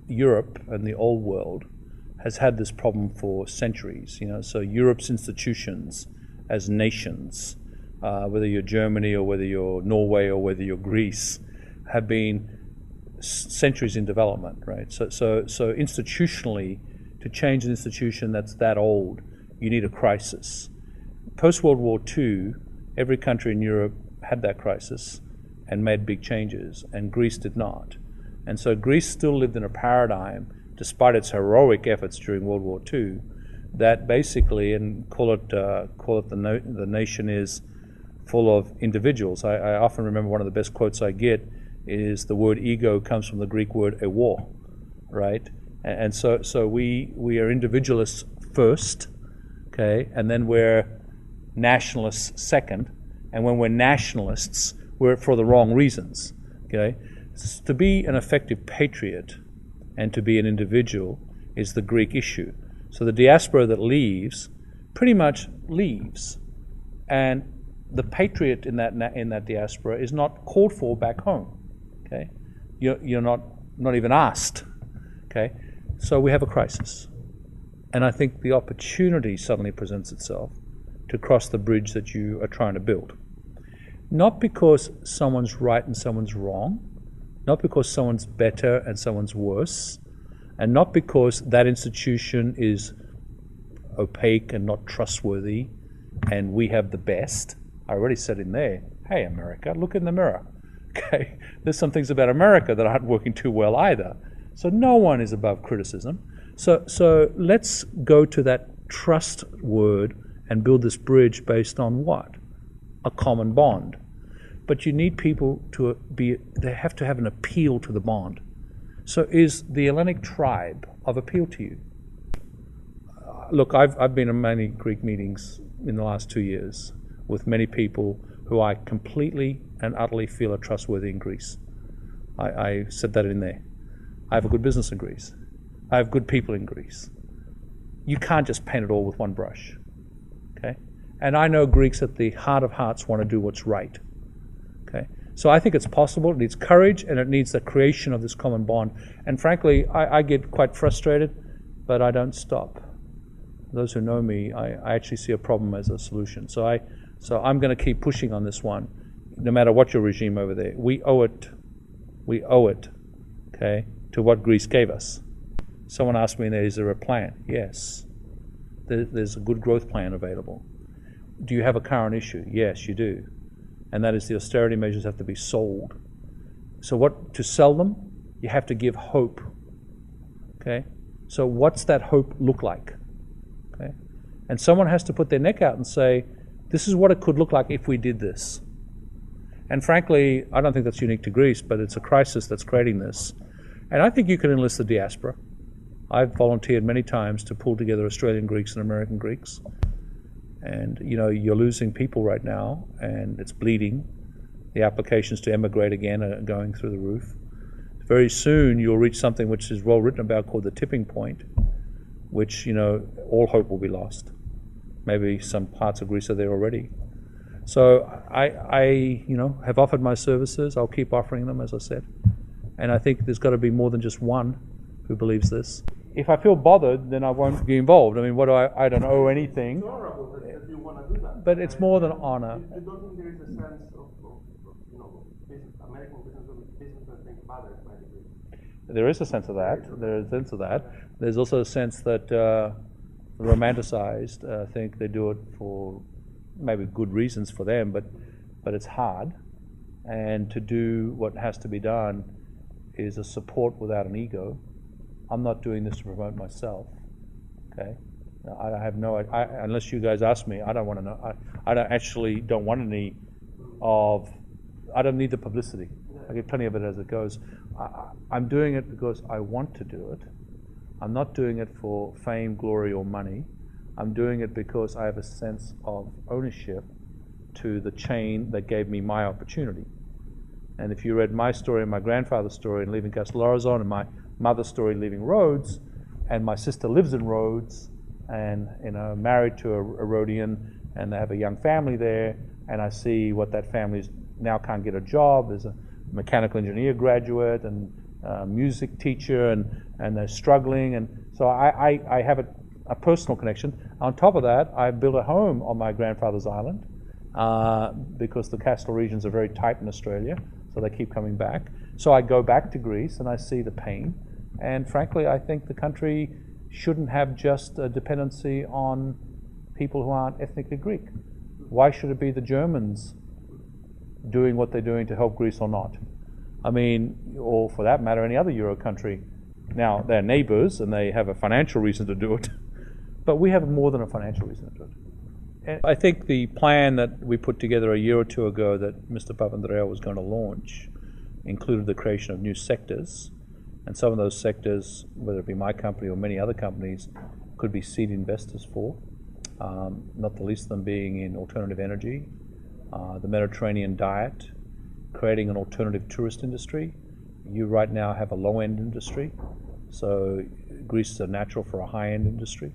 Europe and the old world has had this problem for centuries. So Europe's institutions as nations, whether you're Germany or whether you're Norway or whether you're Greece, have been centuries in development, right? So institutionally, to change an institution that's that old, you need a crisis. Post-World War II, every country in Europe had that crisis and made big changes, and Greece did not. And so Greece still lived in a paradigm, despite its heroic efforts during World War II, that basically, and call it the nation is full of individuals. I often remember one of the best quotes I get is the word ego comes from the Greek word ewo, right? And so we are individualists first, okay, and then we're nationalists second, and when we're nationalists, we're for the wrong reasons, okay? To be an effective patriot and to be an individual is the Greek issue. So the diaspora that leaves pretty much leaves, and the patriot in that diaspora is not called for back home. Okay, you're not even asked. Okay, so we have a crisis, and I think the opportunity suddenly presents itself to cross the bridge that you are trying to build. Not because someone's right and someone's wrong, not because someone's better and someone's worse, and not because that institution is opaque and not trustworthy and we have the best. I already said in there, hey America, look in the mirror. Okay, there's some things about America that aren't working too well either. So no one is above criticism. So let's go to that trust word and build this bridge based on what? A common bond. But you need people they have to have an appeal to the bond. So is the Hellenic tribe of appeal to you? Look, I've been in many Greek meetings in the last 2 years with many people who I completely and utterly feel are trustworthy in Greece. I said that in there. I have a good business in Greece. I have good people in Greece. You can't just paint it all with one brush, okay? And I know Greeks at the heart of hearts want to do what's right, okay? So I think it's possible. It needs courage, and it needs the creation of this common bond. And frankly, I get quite frustrated, but I don't stop. Those who know me, I actually see a problem as a solution. So I'm going to keep pushing on this one, no matter what your regime over there. We owe it, okay, to what Greece gave us. Someone asked me, is there a plan? Yes. There's a good growth plan available. Do you have a current issue? Yes, you do. And that is the austerity measures have to be sold. So to sell them, you have to give hope, okay? So what's that hope look like, okay? And someone has to put their neck out and say, this is what it could look like if we did this. And frankly, I don't think that's unique to Greece, but it's a crisis that's creating this. And I think you can enlist the diaspora. I've volunteered many times to pull together Australian Greeks and American Greeks. And you're losing people right now, and it's bleeding. The applications to emigrate again are going through the roof. Very soon you'll reach something which is well written about called the tipping point, which all hope will be lost. Maybe some parts of Greece are there already. So I have offered my services. I'll keep offering them, as I said. And I think there's got to be more than just one who believes this. If I feel bothered, then I won't be involved. I mean, I don't owe anything. It's honorable that you want to do that. But it's more than honor. You don't think there is a sense of American businessmen think of others by degree? There is a sense of that. There is a sense of that. There's also a sense that romanticized think they do it for maybe good reasons for them, but it's hard. And to do what has to be done is a support without an ego. I'm not doing this to promote myself, okay? I have no, unless you guys ask me, I don't want to know. I don't want any I don't need the publicity. I get plenty of it as it goes. I'm doing it because I want to do it. I'm not doing it for fame, glory, or money. I'm doing it because I have a sense of ownership to the chain that gave me my opportunity. And if you read my story and my grandfather's story in leaving Castellarizon and my mother's story leaving Rhodes, and my sister lives in Rhodes and married to a Rhodian, and they have a young family there, and I see what that family now can't get a job as a mechanical engineer graduate, and music teacher, and they're struggling, and so I have a personal connection. On top of that, I built a home on my grandfather's island because the coastal regions are very tight in Australia, so they keep coming back. So I go back to Greece and I see the pain, and frankly, I think the country shouldn't have just a dependency on people who aren't ethnically Greek. Why should it be the Germans doing what they're doing to help Greece or not? I mean, or for that matter, any other Euro country. Now, they're neighbors and they have a financial reason to do it, but we have more than a financial reason to do it. And I think the plan that we put together a year or two ago that Mr. Papandreou was going to launch included the creation of new sectors, and some of those sectors, whether it be my company or many other companies, could be seed investors for, not the least of them being in alternative energy, the Mediterranean diet, creating an alternative tourist industry. You right now have a low-end industry, so Greece is a natural for a high-end industry.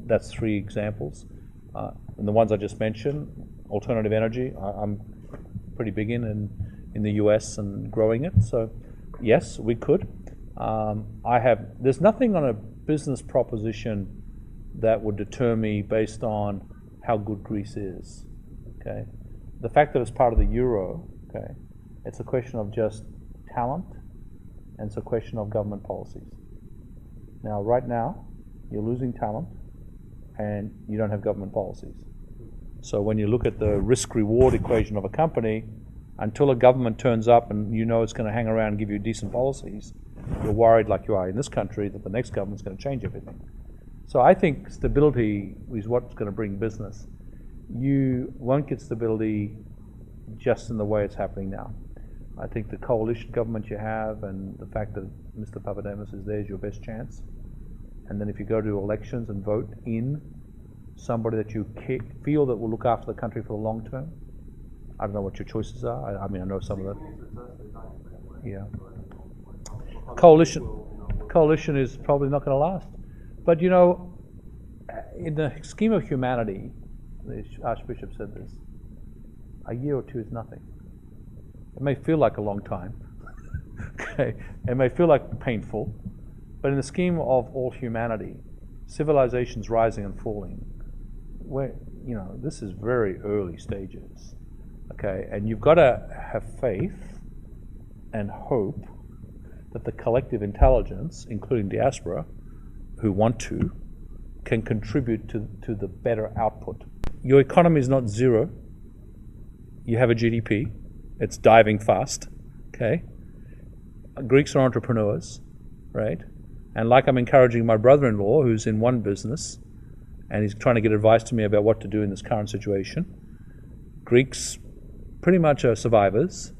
That's 3 examples. And the ones I just mentioned, alternative energy, I'm pretty big in the US and growing it. So yes, we could. There's nothing on a business proposition that would deter me based on how good Greece is. Okay, the fact that it's part of the euro. Okay, it's a question of just talent, and it's a question of government policies. Now, right now, you're losing talent, and you don't have government policies. So when you look at the risk-reward equation of a company, until a government turns up and you know it's going to hang around and give you decent policies, you're worried, like you are in this country, that the next government's going to change everything. So I think stability is what's going to bring business. You won't get stability just in the way it's happening now. I think the coalition government you have and the fact that Mr. Papademos is there is your best chance. And then if you go to elections and vote in somebody that you feel that will look after the country for the long term, I don't know what your choices are. I mean, I know some of that. Yeah. Coalition is probably not going to last. But you know, in the scheme of humanity, the Archbishop said this, a year or two is nothing. It may feel like a long time. Okay, it may feel like painful, but in the scheme of all humanity, civilizations rising and falling, this is very early stages. Okay, and you've got to have faith and hope that the collective intelligence, including diaspora, who want to, can contribute to the better output. Your economy is not zero. You have a GDP. It's diving fast. Okay, Greeks are entrepreneurs, right? And like I'm encouraging my brother-in-law, who's in one business, and he's trying to get advice to me about what to do in this current situation. Greeks pretty much are survivors,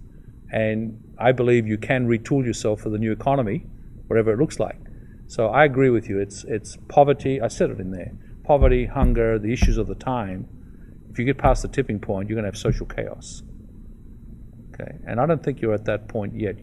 and I believe you can retool yourself for the new economy, whatever it looks like. So I agree with you. It's poverty. I said it in there. Poverty, hunger, the issues of the time. If you get past the tipping point, you're going to have social chaos. Okay, and I don't think you're at that point yet.